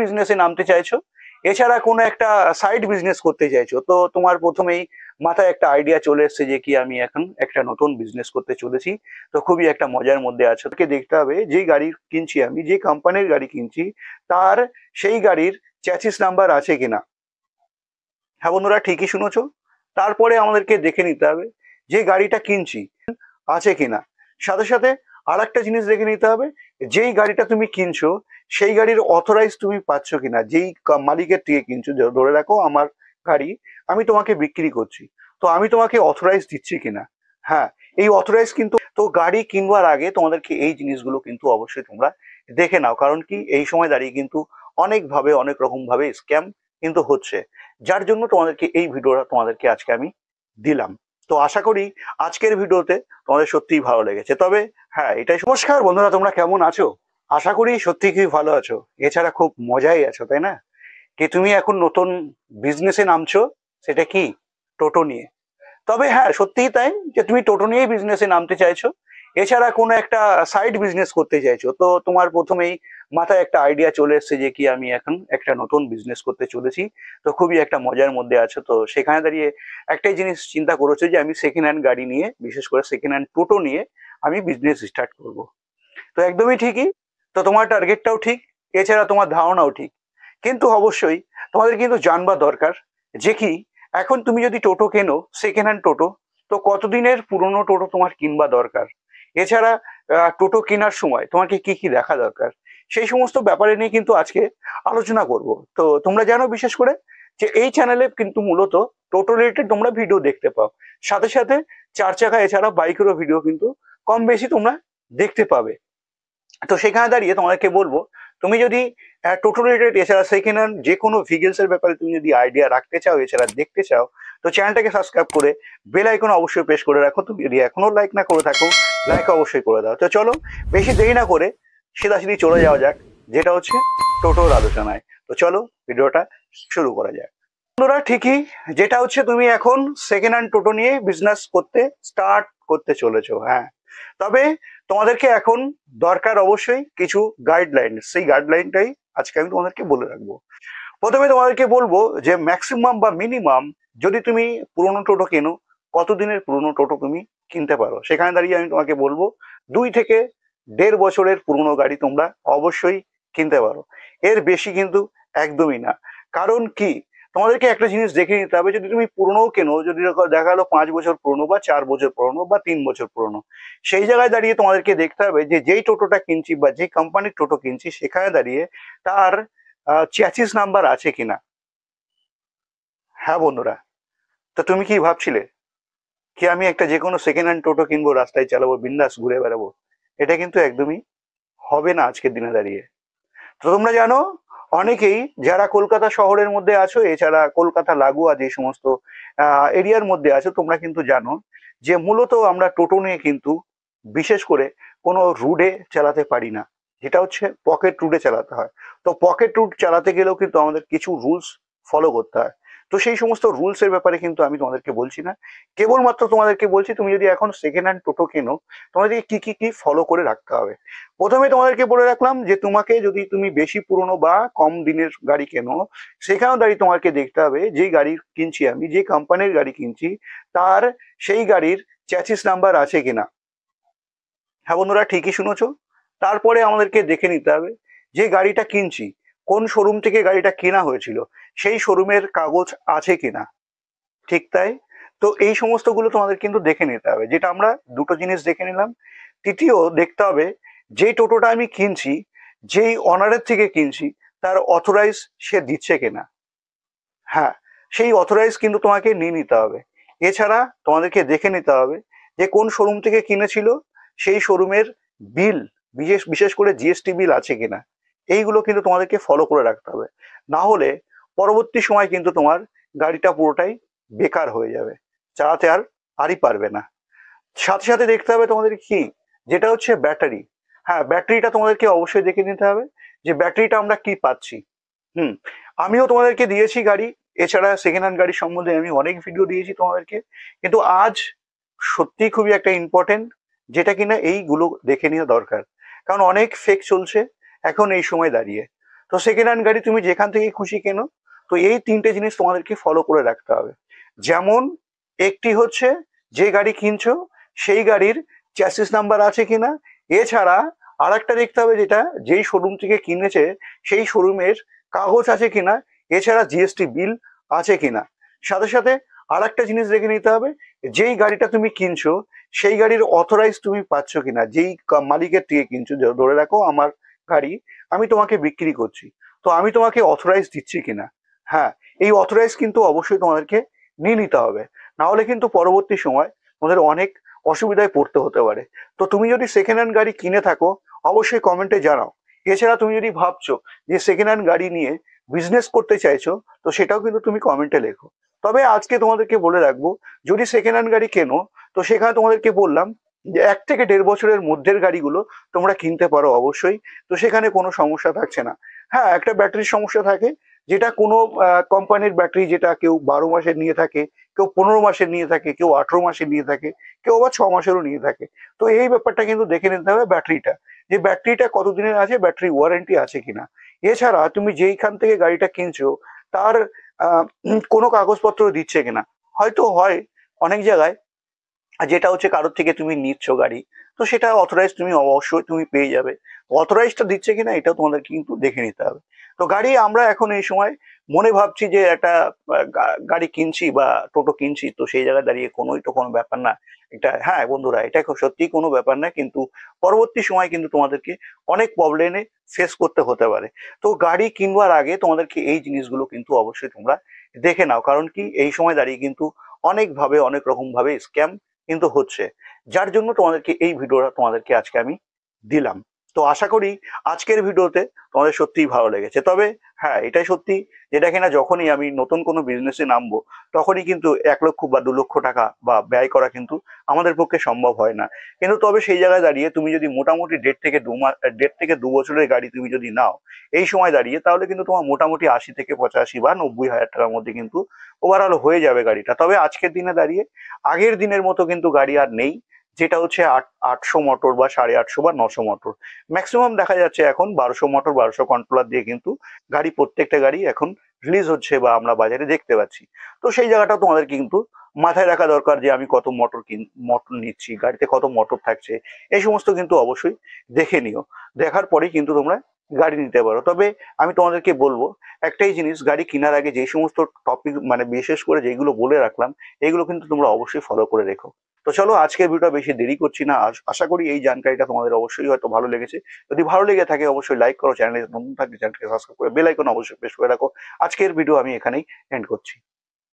বিজনেসে নামতে চাইছো, এছাড়া কোনো একটা সাইড বিজনেস করতে চাইছো, তো তোমার প্রথমেই মাথায় একটা আইডিয়া চলে এসছে যে কি আমি এখন একটা নতুন বিজনেস করতে চলেছি, তো খুবই একটা মজার মধ্যে আছো। তোকে দেখতে হবে যেই গাড়ি কিনছি আমি, যে কোম্পানির গাড়ি কিনছি তার সেই গাড়ির চ্যাসিস নাম্বার আছে কিনা। হ্যাঁ বন্ধুরা, ঠিকই শুনেছো। তারপরে আমাদেরকে দেখে নিতে হবে যে গাড়িটা কিনছি আছে কিনা। সাথে সাথে আর একটা জিনিস দেখে নিতে হবে, যেই গাড়িটা তুমি কিনছো সেই গাড়ির অথরাইজ তুমি পাচ্ছ কিনা। যেই মালিকের থেকে কিনছো, ধরে রাখো আমার গাড়ি আমি তোমাকে বিক্রি করছি, তো আমি তোমাকে অথরাইজ দিচ্ছি কিনা। হ্যাঁ, এই অথরাইজ কিন্তু, তো গাড়ি কিনবার আগে তোমাদেরকে এই জিনিসগুলো কিন্তু অবশ্যই তোমরা দেখে নাও। কারণ কি, এই সময় দাঁড়িয়ে কিন্তু অনেকভাবে অনেক রকম ভাবে স্ক্যাম কিন্তু হচ্ছে, যার জন্য তোমাদেরকে এই ভিডিওটা তোমাদেরকে আজকে আমি দিলাম। তো আশা করি আজকের ভিডিওতে তোমাদের সত্যিই ভালো লেগেছে। তবে হ্যাঁ, এটাই। নমস্কার বন্ধুরা, তোমরা কেমন আছো? আশা করি সত্যি খুবই ভালো আছো, এছাড়া খুব মজাই আছো, তাই না? কি তুমি এখন নতুন বিজনেসে নামছো, সেটা কি টোটো নিয়ে। তবে হ্যাঁ, সত্যিই তাই যে তুমি টোটো নিয়েই বিজনেসে নামতে চাইছো, এছাড়া কোনো একটা সাইড বিজনেস করতে চাইছো, তো তোমার প্রথমেই মাথায় একটা আইডিয়া চলে এসছে যে কি আমি এখন একটা নতুন বিজনেস করতে চলেছি, তো খুবই একটা মজার মধ্যে আছো। তো সেখানে দাঁড়িয়ে একটাই জিনিস চিন্তা করেছো যে আমি সেকেন্ড হ্যান্ড গাড়ি নিয়ে, বিশেষ করে সেকেন্ড হ্যান্ড টোটো নিয়ে আমি বিজনেস স্টার্ট করব। তো একদমই ঠিকই। তো তোমার টার্গেটটাও ঠিক, এছাড়া তোমার ধারণাও ঠিক। কিন্তু অবশ্যই তোমাদের কিন্তু জানবা দরকার যে কি, এখন তুমি যদি টোটো কেনো সেকেন্ড হ্যান্ড টোটো, তো কতদিনের পুরনো টোটো তোমার কিনবা দরকার। এছাড়া টোটো কেনার সময় তোমাকে কি কি দেখা দরকার, সেই সমস্ত ব্যাপারে নিয়ে কিন্তু আজকে আলোচনা করব। তো তোমরা জানো বিশেষ করে যে এই চ্যানেলে কিন্তু মূলত টোটো রিলেটেড তোমরা ভিডিও দেখতে পাও, সাথে সাথে চার চাকা এছাড়া বাইকেরও ভিডিও কিন্তু কম বেশি তোমরা দেখতে পাবে। তো সেখানে দাঁড়িয়ে তোমাদেরকে বলবো, তুমি যদি টোটো রিলেটেড এছাড়া সেকেন্ড হ্যান্ড যে কোনো ভেহিকলস এর ব্যাপারে তুমি যদি আইডিয়া রাখতে চাও, এছাড়া দেখতে চাও, তো চ্যানেলটাকে সাবস্ক্রাইব করে বেল আইকন অবশ্যই প্রেস করে রাখো। তুমি যদি এখনো লাইক না করে থাকো, লাইক অবশ্যই করে দাও। তো চলো বেশি দেরি না করে সিধাসিধি চলে যাওয়া যাক, যেটা হচ্ছে টোটোর আলোচনায়। তো চলো ভিডিওটা শুরু করা যাক। বন্ধুরা, ঠিকই, যেটা হচ্ছে তুমি এখন সেকেন্ড হ্যান্ড টোটো নিয়ে বিজনেস করতে স্টার্ট করতে চলেছো। হ্যাঁ, তবে তোমাদেরকে এখন দরকার অবশ্যই কিছু গাইডলাইন, সেই গাইডলাইনটাই আজকে আমি তোমাদেরকে বলে রাখবো। প্রথমে তোমাদেরকে বলবো যে ম্যাক্সিমাম বা মিনিমাম যদি তুমি পুরোনো টোটো কেনো, কতদিনের পুরোনো টোটো তুমি কিনতে পারো। সেখানে দাঁড়িয়ে আমি তোমাকে বলবো 2 থেকে 1.5 বছরের পুরোনো গাড়ি তোমরা অবশ্যই কিনতে পারো, এর বেশি কিন্তু একদমই না। কারণ কি, তোমাদেরকে একটা জিনিস দেখে নিতে হবে, যদি তুমি পুরোনো কেনো, যদি দেখা গেলো 5 বছর পুরোনো বা 4 বছর পুরোনো বা 3 বছর পুরোনো, সেই জায়গায় দাঁড়িয়ে তোমাদেরকে দেখতে হবে যে যেই টোটোটা কিনছি বা যে কোম্পানির টোটো কিনছি, সেখানে দাঁড়িয়ে তার চ্যাসিস নাম্বার আছে কিনা। হ্যাঁ বন্ধুরা, তো তুমি কি ভাবছিলে কি আমি একটা যে কোনো সেকেন্ড হ্যান্ড টোটো কিনবো, রাস্তায় চালাবো, বিন্দাস ঘুরে বেড়াবো? এটা কিন্তু একদমই হবে না আজকের দিনে দাঁড়িয়ে। তো তোমরা জানো, অনেকেই যারা কলকাতা শহরের মধ্যে আছো, এছাড়া কলকাতা লাগোয়া যে সমস্ত এরিয়ার মধ্যে আছো, তোমরা কিন্তু জানো যে মূলত আমরা টোটো নিয়ে কিন্তু বিশেষ করে কোনো রুটে চালাতে পারি না, যেটা হচ্ছে পকেট রুটে চালাতে হয়। তো পকেট রুট চালাতে গেলেও কিন্তু আমাদের কিছু রুলস ফলো করতে হয়। তো সেই সমস্ত রুলস এর ব্যাপারে কিন্তু আমি তোমাদেরকে বলছি না, কেবলমাত্র তোমাদেরকে বলছি তুমি যদি এখন সেকেন্ড হ্যান্ড টোটো কেনো, তোমাদেরকে কি কি কি ফলো করে রাখতে হবে। প্রথমে তোমাদেরকে বলে রাখলাম যে তোমাকে যদি তুমি বেশি পুরনো বা কম দিনের গাড়ি কেনো, সেখানেও দাঁড়িয়ে তোমাকে দেখতে হবে যেই গাড়ি কিনছি আমি, যে কোম্পানির গাড়ি কিনছি তার সেই গাড়ির চ্যাসিস নাম্বার আছে কিনা। হ্যাঁ বন্ধুরা, ঠিকই শুনেছো। তারপরে আমাদেরকে দেখে নিতে হবে যে গাড়িটা কিনছি কোন শোরুম থেকে গাড়িটা কেনা হয়েছিল, সেই শোরুমের কাগজ আছে কিনা। ঠিক তাই। তো এই সমস্তগুলো তোমাদের কিন্তু দেখে নিতে হবে, যেটা আমরা দুটো জিনিস দেখে নিলাম। তৃতীয় দেখতে হবে যে টোটোটা আমি কিনছি, যেই অনারের থেকে কিনছি তার অথরাইজ সে দিচ্ছে কিনা। হ্যাঁ, সেই অথরাইজ কিন্তু তোমাকে নিয়ে নিতে হবে। এছাড়া তোমাদেরকে দেখে নিতে হবে যে কোন শোরুম থেকে কিনেছিল, সেই শোরুমের বিল, বিশেষ বিশেষ করে জিএসটি বিল আছে কিনা। এইগুলো কিন্তু তোমাদেরকে ফলো করে রাখতে হবে, না হলে পরবর্তী সময় কিন্তু তোমার গাড়িটা পুরোটাই বেকার হয়ে যাবে, চালাতে আরই পারবে না। সাথে সাথে দেখতে হবে তোমাদের কি, যেটা হচ্ছে ব্যাটারি। হ্যাঁ, ব্যাটারিটা তোমাদেরকে অবশ্যই দেখে নিতে হবে যে ব্যাটারিটা আমরা কি পাচ্ছি। হুম, আমিও তোমাদেরকে দিয়েছি গাড়ি, এছাড়া সেকেন্ড হ্যান্ড গাড়ির সম্বন্ধে আমি অনেক ভিডিও দিয়েছি তোমাদেরকে, কিন্তু আজ সত্যি খুবই একটা ইম্পর্টেন্ট, যেটা কিনা এইগুলো দেখে নেওয়া দরকার। কারণ অনেক ফেক চলছে এখন এই সময় দাঁড়িয়ে। তো সেকেন্ড হ্যান্ড গাড়ি তুমি যেখান থেকে খুশি কেনো, তো এই তিনটে জিনিস তোমাদেরকে ফলো করে রাখতে হবে। যেমন একটি হচ্ছে যে গাড়ি কিনছো সেই গাড়ির চ্যাসিস নাম্বার আছে কিনা, এছাড়া আর একটা দেখতে হবে যেটা যেই শোরুম থেকে কিনেছে সেই শোরুমের কাগজ আছে কিনা, এছাড়া জিএসটি বিল আছে কিনা। সাথে সাথে আর একটা জিনিস দেখে নিতে হবে, যেই গাড়িটা তুমি কিনছো সেই গাড়ির অথরাইজ তুমি পাচ্ছ কিনা। যেই মালিকের থেকে কিনছো, ধরে রাখো আমার গাড়ি আমি তোমাকে বিক্রি করছি, তো আমি তোমাকে অথরাইজ দিচ্ছি কিনা। হ্যাঁ, এই অথরাইজ কিন্তু অবশ্যই তোমাদেরকে নিয়ে নিতে হবে, না হলে কিন্তু পরবর্তী সময় তোমাদের অনেক অসুবিধায় পড়তে হতে পারে। তো তুমি যদি সেকেন্ড হ্যান্ড গাড়ি কিনে থাকো অবশ্যই কমেন্টে জানাও। এছাড়া তুমি যদি ভাবছো যে সেকেন্ড হ্যান্ড গাড়ি নিয়ে বিজনেস করতে চাইছো, তো সেটাও কিন্তু তুমি কমেন্টে লেখো। তবে আজকে তোমাদেরকে বলে রাখবো, যদি সেকেন্ড হ্যান্ড গাড়ি কেনো তো সেখানে তোমাদেরকে বললাম যে 1 থেকে 1.5 বছরের মধ্যের গাড়িগুলো তোমরা কিনতে পারো অবশ্যই। তো সেখানে কোনো সমস্যা থাকছে না। হ্যাঁ, একটা ব্যাটারির সমস্যা থাকে, যেটা কোনো কোম্পানির ব্যাটারি, যেটা কেউ 12 মাসের নিয়ে থাকে, কেউ 15 মাসের নিয়ে থাকে, কেউ 18 মাসের নিয়ে থাকে, কেউ আবার 6 মাসেরও নিয়ে থাকে। তো এই ব্যাপারটা কিন্তু দেখে নিতে হবে ব্যাটারিটা, যে ব্যাটারিটা কতদিনের আছে, ব্যাটারি ওয়ারেন্টি আছে কিনা। এছাড়া তুমি যেইখান থেকে গাড়িটা কিনছো তার কোনো কাগজপত্র দিচ্ছে কিনা। হয়তো হয় অনেক জায়গায় যেটা হচ্ছে কারোর থেকে তুমি নিচ্ছ গাড়ি, তো সেটা অথরাইজ তুমি অবশ্যই তুমি পেয়ে যাবে। অথরাইজটা দিচ্ছে কিনা এটাও তোমাদের কিন্তু দেখে নিতে হবে। তো গাড়ি আমরা এখন এই সময় মনে ভাবছি যে একটা গাড়ি কিনছি বা টোটো কিনছি, তো সেই জায়গায় দাঁড়িয়ে কোনো ব্যাপার না। এটা হ্যাঁ বন্ধুরা, এটা সত্যি কোনো ব্যাপার না, কিন্তু পরবর্তী সময় কিন্তু তোমাদেরকে অনেক প্রবলেমে ফেস করতে হতে পারে। তো গাড়ি কিনবার আগে তোমাদেরকে এই জিনিসগুলো কিন্তু অবশ্যই তোমরা দেখে নাও, কারণ কি এই সময় দাঁড়িয়ে কিন্তু অনেকভাবে অনেক রকম ভাবে স্ক্যাম কিন্তু হচ্ছে, যার জন্য তোমাদেরকে এই ভিডিওটা তোমাদেরকে আজকে আমি দিলাম। তো আশা করি আজকের ভিডিওতে তোমাদের সত্যিই ভালো লেগেছে। তবে হ্যাঁ, এটাই সত্যি, যেটা কিনা যখনই আমি নতুন কোনো বিজনেসে নামবো তখনই কিন্তু 1 লক্ষ বা 2 লক্ষ টাকা বা ব্যয় করা কিন্তু আমাদের পক্ষে সম্ভব হয় না। কিন্তু তবে সেই জায়গায় দাঁড়িয়ে তুমি যদি মোটামুটি 1.5 থেকে 2 বছরের গাড়ি তুমি যদি নাও এই সময় দাঁড়িয়ে, তাহলে কিন্তু তোমার মোটামুটি 80 থেকে 85 বা 90 হাজার টাকার মধ্যে কিন্তু ওভারঅল হয়ে যাবে গাড়িটা। তবে আজকের দিনে দাঁড়িয়ে আগের দিনের মতো কিন্তু গাড়ি আর নেই, যেটা হচ্ছে 800 মোটর বা 850 বা 900 মোটর। ম্যাক্সিমাম দেখা যাচ্ছে এখন 1200 মোটর, 1200 কন্ট্রোলার দিয়ে কিন্তু গাড়ি, প্রত্যেকটা গাড়ি এখন রিলিজ হচ্ছে বা আমরা বাজারে দেখতে পাচ্ছি। তো সেই জায়গাটা তোমাদের কিন্তু মাথায় রাখা দরকার যে আমি কত মোটর নিচ্ছি, গাড়িতে কত মোটর থাকছে, এই সমস্ত কিন্তু অবশ্যই দেখে নিও। দেখার পরেই কিন্তু তোমরা গাড়ি নিতে পারো। তবে আমি তোমাদেরকে বলবো একটাই জিনিস, গাড়ি কেনার আগে যে সমস্ত টপিক মানে বিশেষ করে যেগুলো বলে রাখলাম, এগুলো কিন্তু তোমরা অবশ্যই ফলো করে রেখো। তো চলো আজকের ভিডিওটা বেশি দেরি করছি না। আশা করি এই জানকারিটা তোমাদের অবশ্যই হয়তো ভালো লেগেছে। যদি ভালো লেগে থাকে অবশ্যই লাইক করো, চ্যানেলে নতুন থাকলে চ্যানেলকে সাবস্ক্রাইব করে বেল আইকন অবশ্যই প্রেস করে রাখো। আজকের ভিডিও আমি এখানেই এন্ড করছি।